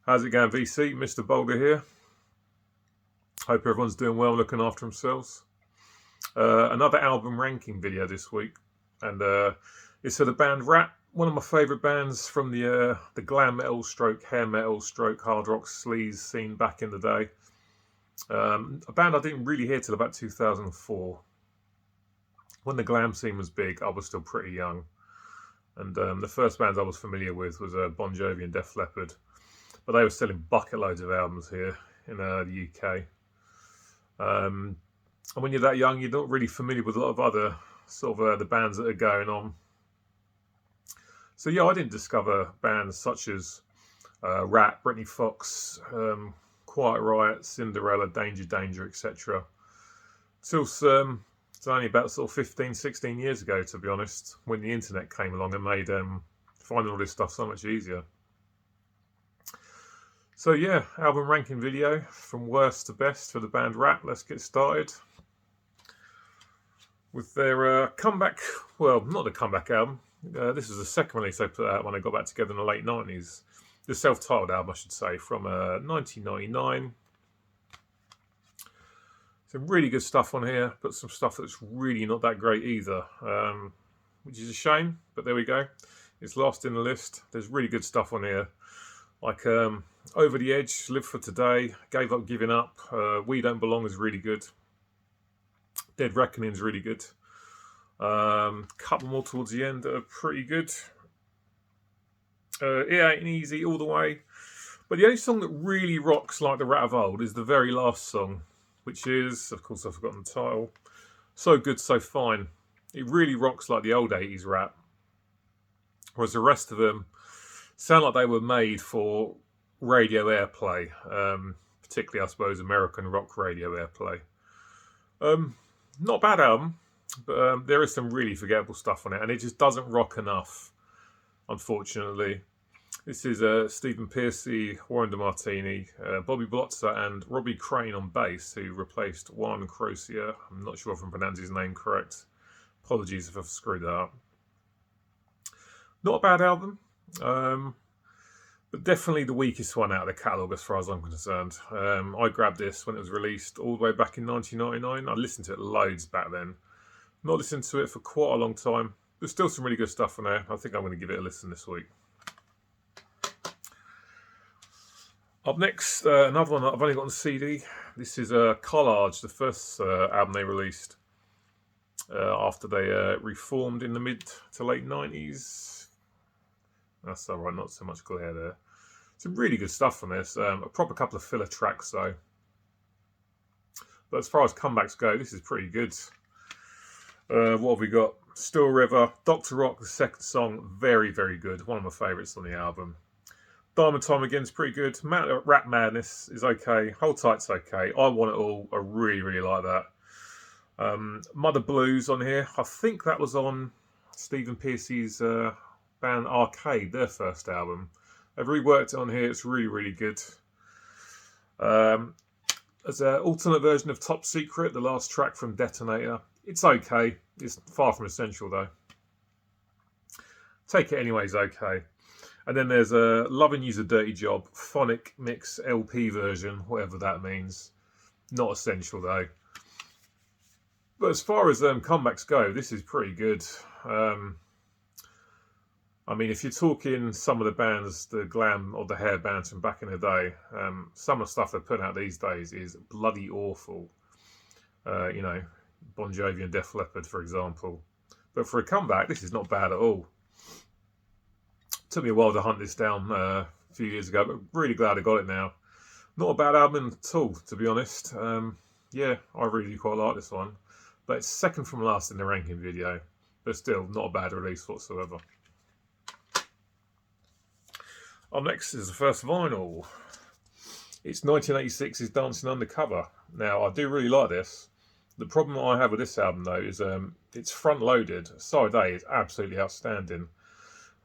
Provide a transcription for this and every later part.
How's it going, VC? Mr. Boulder here. Hope everyone's doing well, looking after themselves. Another album ranking video this week, and it's for the band Ratt, one of my favourite bands from the glam metal stroke hair metal stroke hard rock sleaze scene back in the day. A band I didn't really hear till about 2004. When the glam scene was big, I was still pretty young, and the first bands I was familiar with was Bon Jovi and Def Leppard, but they were selling bucket loads of albums here in the UK. And when you're that young, you're not really familiar with a lot of other sort of the bands that are going on. So yeah, I didn't discover bands such as Ratt, Britney Fox, Quiet Riot, Cinderella, Danger, etc. Till it's only about sort of 15, 16 years ago, to be honest, when the internet came along and made finding all this stuff so much easier. So yeah, album ranking video from worst to best for the band Ratt. Let's get started with their comeback. Well, not the comeback album. This is the second release they put out when they got back together in the late 90s. The self-titled album, I should say, from 1999. Some really good stuff on here, but some stuff that's really not that great either, which is a shame, but there we go. It's last in the list. There's really good stuff on here, like Over the Edge, Live for Today, Gave Up Giving Up, We Don't Belong is really good, Dead Reckoning is really good, couple more towards the end that are pretty good. It Ain't Easy all the way, but the only song that really rocks like the Ratt of old is the very last song, which is, of course I've forgotten the title, So Good So Fine. It really rocks like the old 80s Ratt, whereas the rest of them sound like they were made for radio airplay, particularly I suppose American rock radio airplay. Not a bad album, but there is some really forgettable stuff on it, and it just doesn't rock enough, unfortunately. This is Stephen Pearcy, Warren DeMartini, Bobby Blotzer and Robbie Crane on bass, who replaced Juan Crozier. I'm not sure if I'm pronouncing his name correct. Apologies if I've screwed that up. Not a bad album, but definitely the weakest one out of the catalogue as far as I'm concerned. I grabbed this when it was released all the way back in 1999. I listened to it loads back then. Not listened to it for quite a long time. There's still some really good stuff on there. I think I'm going to give it a listen this week. Up next, another one that I've only got on CD. This is Collage, the first album they released after they reformed in the mid to late 90s. That's alright, not so much glare there. Some really good stuff on this. A proper couple of filler tracks though. But as far as comebacks go, this is pretty good. What have we got? Still River, Dr. Rock, the second song, very, very good. One of my favourites on the album. Diamond Time Again is pretty good. Ratt Madness is okay. Hold Tight's okay. I Want It All, I really, really like that. Mother Blues on here. I think that was on Stephen Pearcy's band Arcade, their first album. They've reworked it on here. It's really, really good. There's an alternate version of Top Secret, the last track from Detonator. It's okay. It's far from essential though. Take It Anyway is okay. And then there's a Loving You's a Dirty Job, phonic mix LP version, whatever that means. Not essential though. But as far as comebacks go, this is pretty good. I mean, if you're talking some of the bands, the glam or the hair bands from back in the day, some of the stuff they're putting out these days is bloody awful. You know, Bon Jovi and Def Leppard, for example. But for a comeback, this is not bad at all. Took me a while to hunt this down a few years ago, but really glad I got it now. Not a bad album at all, to be honest. Yeah, I really quite like this one. But it's second from last in the ranking video. But still, not a bad release whatsoever. Up next is the first vinyl. It's 1986's Dancing Undercover. Now, I do really like this. The problem I have with this album, though, is it's front-loaded. Side A is absolutely outstanding.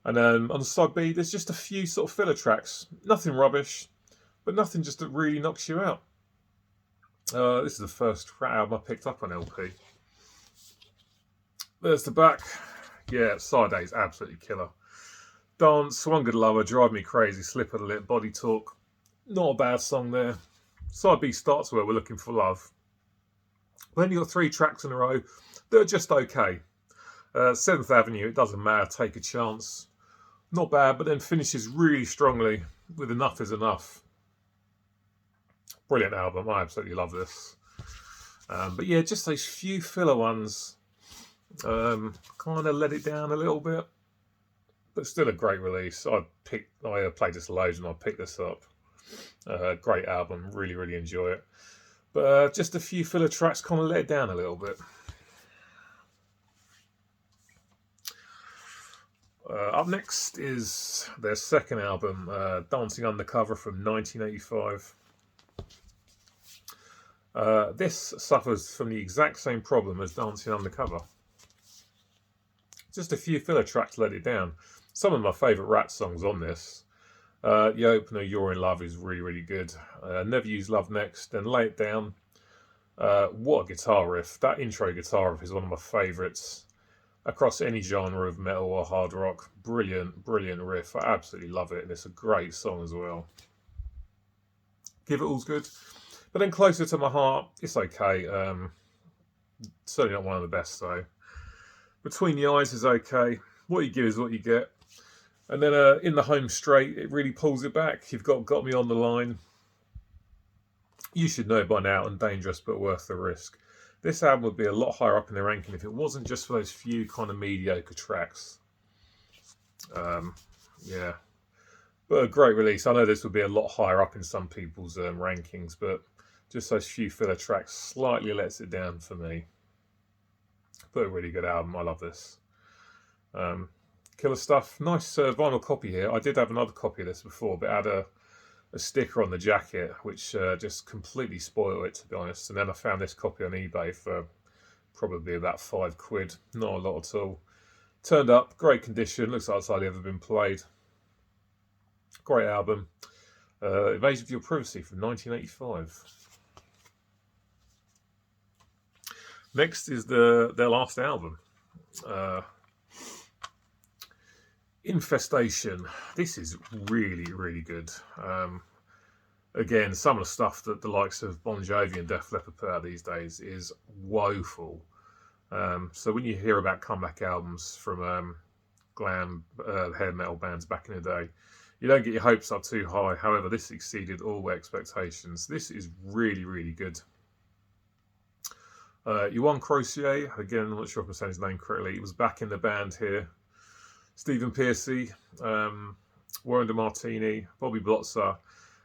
And on side B, there's just a few sort of filler tracks. Nothing rubbish, but nothing just that really knocks you out. This is the first Ratt album I picked up on LP. There's the back. Yeah, side A is absolutely killer. Dance, One Good Lover, Drive Me Crazy, Slip of the Lip, Body Talk. Not a bad song there. Side B starts where we're looking for love. But then you've got 3 tracks in a row that are just okay. 7th Avenue, it doesn't matter, take a chance. Not bad, but then finishes really strongly with Enough Is Enough. Brilliant album, I absolutely love this. But yeah, just those few filler ones kind of let it down a little bit. But still a great release. I played this loads and I picked this up. Great album, really, really enjoy it. But just a few filler tracks kind of let it down a little bit. Up next is their second album, Dancing Undercover from 1985. This suffers from the exact same problem as Dancing Undercover. Just a few filler tracks let it down. Some of my favourite Ratt songs on this. The opener, You're in Love, is really, really good. Never Use Love Next, then Lay It Down. What a guitar riff. That intro guitar riff is one of my favourites across any genre of metal or hard rock. Brilliant, brilliant riff. I absolutely love it, and it's a great song as well. Give It All's good. But then Closer to My Heart, it's okay. Certainly not one of the best, though. Between the Eyes is okay. What you give is what you get. And then In the Home Straight, it really pulls it back. You've got Me on the Line. You should know by now, and Dangerous but Worth the Risk. This album would be a lot higher up in the ranking if it wasn't just for those few kind of mediocre tracks. Yeah. But a great release. I know this would be a lot higher up in some people's rankings, but just those few filler tracks slightly lets it down for me. But a really good album. I love this. Killer stuff. Nice vinyl copy here. I did have another copy of this before, but it had a sticker on the jacket, which just completely spoiled it, to be honest. And then I found this copy on eBay for probably about £5. Not a lot at all. Turned up, great condition. Looks like it's hardly ever been played. Great album. Invasion of Your Privacy from 1985. Next is their last album. Infestation. This is really, really good. Again, some of the stuff that the likes of Bon Jovi and Def Leppard put out these days is woeful. So when you hear about comeback albums from glam hair metal bands back in the day, you don't get your hopes up too high. However, this exceeded all expectations. This is really, really good. Juan Crocier, again, I'm not sure if I'm saying his name correctly, he was back in the band here. Stephen Pearcy, Warren DeMartini, Bobby Blotzer,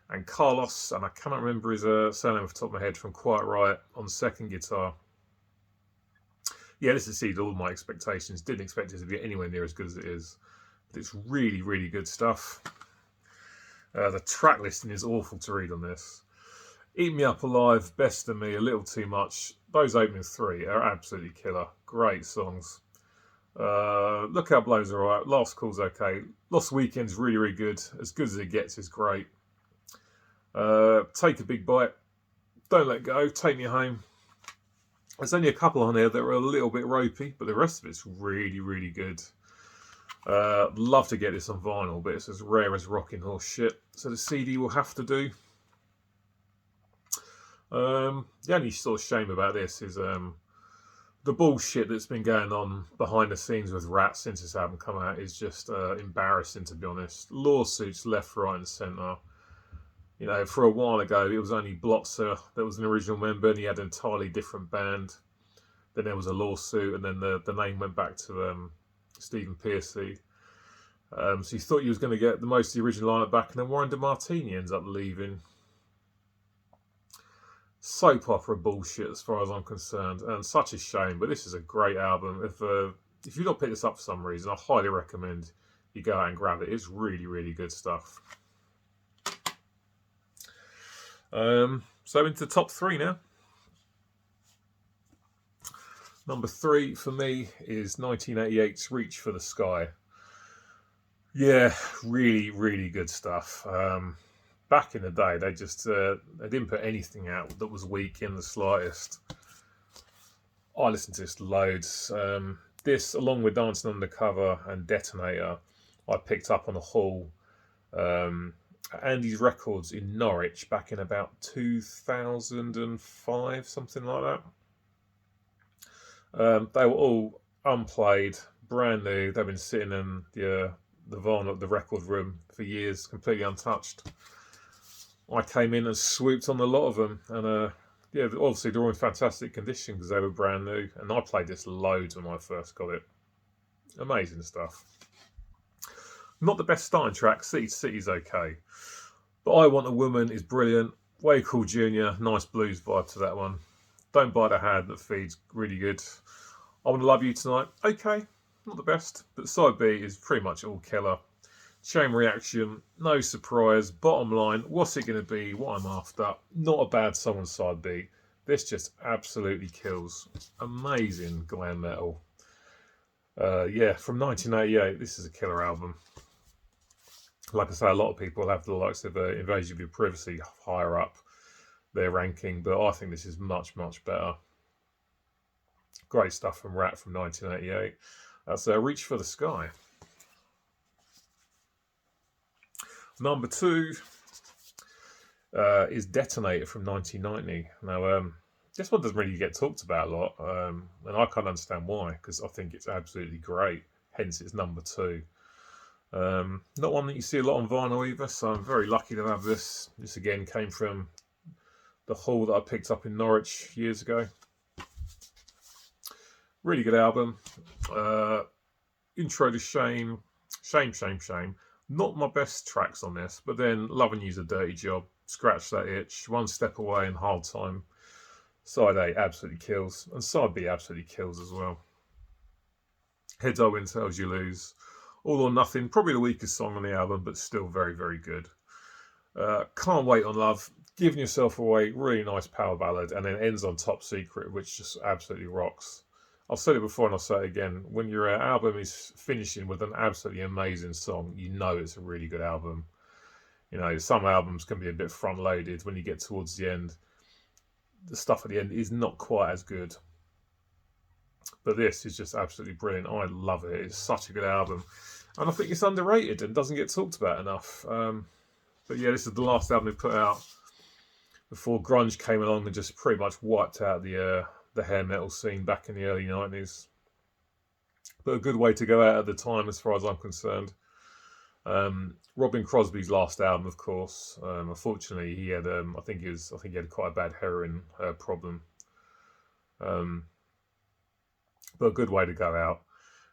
and Carlos, and I cannot remember his surname off the top of my head, from Quiet Riot on second guitar. Yeah, this exceeded all my expectations. Didn't expect it to be anywhere near as good as it is. But it's really, really good stuff. The track listing is awful to read on this. Eat Me Up Alive, Best of Me, A Little Too Much. Those opening 3 are absolutely killer. Great songs. Look Out Blow's alright. Last Call's okay. Lost Weekend's really, really good. As good as it gets is great. Take a Big Bite. Don't Let Go. Take Me Home. There's only a couple on there that are a little bit ropey, but the rest of it's really, really good. Love to get this on vinyl, but it's as rare as rocking horse shit. So the CD will have to do. The only sort of shame about this is the bullshit that's been going on behind the scenes with Ratt since this album come out is just embarrassing, to be honest. Lawsuits left, right and centre. You know, for a while ago, it was only Blotzer that was an original member, and he had an entirely different band. Then there was a lawsuit, and then the name went back to Stephen Pearcy. So he thought he was going to get the most of the original lineup back, and then Warren DeMartini ends up leaving. Soap opera bullshit, as far as I'm concerned, and such a shame. But this is a great album. If you've not picked this up for some reason, I highly recommend you go out and grab it. It's really, really good stuff. So into the top 3 now. Number 3 for me is 1988's Reach for the Sky. Yeah, really, really good stuff. Back in the day, they just they didn't put anything out that was weak in the slightest. I listened to this loads. This, along with Dancing Undercover and Detonator, I picked up on a haul at Andy's Records in Norwich back in about 2005, something like that. They were all unplayed, brand new. They've been sitting in the van at the record room for years, completely untouched. I came in and swooped on a lot of them, and yeah, obviously they're all in fantastic condition because they were brand new. And I played this loads when I first got it. Amazing stuff. Not the best starting track. City to City's okay, but I Want a Woman is brilliant. Way Cool Junior, nice blues vibe to that one. Don't Bite a Hand That Feeds, really good. I Want to Love You Tonight, okay, not the best, but side B is pretty much all killer. Chain Reaction, no surprise. Bottom line, what's it going to be? What I'm after. Not a bad song on side B. This just absolutely kills. Amazing glam metal. Yeah, from 1988, this is a killer album. Like I say, a lot of people have the likes of Invasion of Your Privacy higher up their ranking, but I think this is much, much better. Great stuff from Ratt from 1988. That's Reach for the Sky. Number 2 is Detonator from 1990. Now, this one doesn't really get talked about a lot, and I can't understand why, because I think it's absolutely great. Hence, it's number 2. Not one that you see a lot on vinyl either, so I'm very lucky to have this. This again came from the haul that I picked up in Norwich years ago. Really good album. Intro to Shame. Not my best tracks on this, but then Loving You's a Dirty Job. Scratch That Itch. One Step Away and Hard Time. Side A absolutely kills, and side B absolutely kills as well. Heads I Win, Tails You Lose. All or Nothing, probably the weakest song on the album, but still very, very good. Can't Wait on Love, Giving Yourself Away, really nice power ballad, and then ends on Top Secret, which just absolutely rocks. I've said it before and I'll say it again. When your album is finishing with an absolutely amazing song, you know it's a really good album. You know, some albums can be a bit front-loaded when you get towards the end. The stuff at the end is not quite as good. But this is just absolutely brilliant. I love it. It's such a good album. And I think it's underrated and doesn't get talked about enough. But yeah, this is the last album they put out before grunge came along and just pretty much wiped out the hair metal scene back in the early 90s. But a good way to go out at the time as far as I'm concerned. Robin Crosby's last album, of course. Unfortunately, he had I think he had quite a bad heroin problem. But a good way to go out.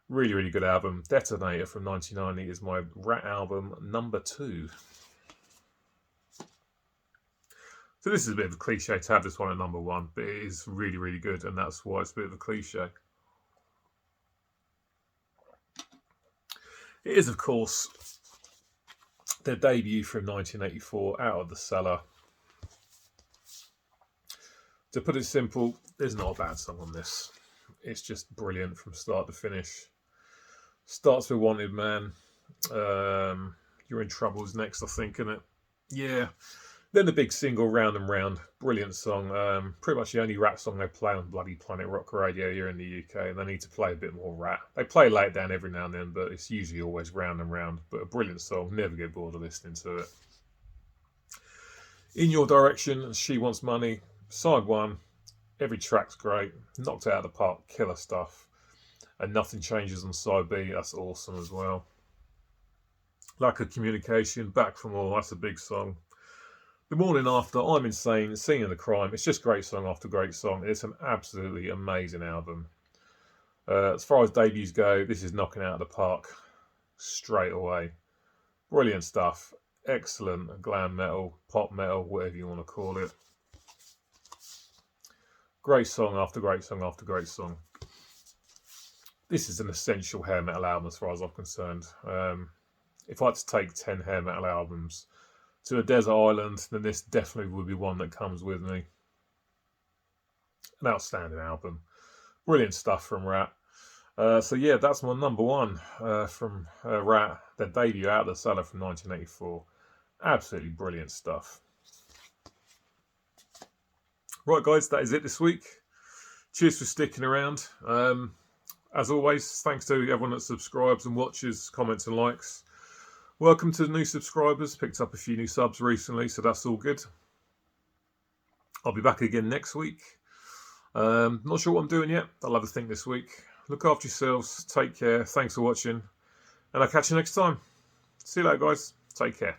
Really, really good album. Detonator from 1990 is my Ratt album number 2. So this is a bit of a cliche to have this one at number 1, but it is really, really good, and that's why it's a bit of a cliche. It is, of course, their debut from 1984, Out of the Cellar. To put it simple, there's not a bad song on this. It's just brilliant from start to finish. Starts with Wanted Man. You're in Trouble's next, I think, isn't it? Yeah. Then the big single, Round and Round. Brilliant song. Pretty much the only Ratt song they play on bloody Planet Rock Radio here in the UK. And they need to play a bit more Ratt. They play Lay It Down every now and then, but it's usually always Round and Round. But a brilliant song. Never get bored of listening to it. In Your Direction, She Wants Money. Side 1. Every track's great. Knocked it out of the park. Killer stuff. And Nothing Changes on side B. That's awesome as well. Lack of Communication. Back from All. That's a big song. The Morning After. I'm Insane. Singing the Crime. It's just great song after great song. It's an absolutely amazing album. As far as debuts go, this is knocking out of the park straight away. Brilliant stuff. Excellent glam metal, pop metal, whatever you want to call it. Great song after great song after great song. This is an essential hair metal album as far as I'm concerned. If I had to take 10 hair metal albums to a desert island, then this definitely would be one that comes with me. An outstanding album. Brilliant stuff from Ratt. So yeah, that's my number 1 from Ratt. Their debut, Out of the Cellar from 1984. Absolutely brilliant stuff. Right, guys, that is it this week. Cheers for sticking around. As always, thanks to everyone that subscribes and watches, comments and likes. Welcome to the new subscribers. Picked up a few new subs recently, so that's all good. I'll be back again next week. Not sure what I'm doing yet. I'll have a think this week. Look after yourselves. Take care. Thanks for watching. And I'll catch you next time. See you later, guys. Take care.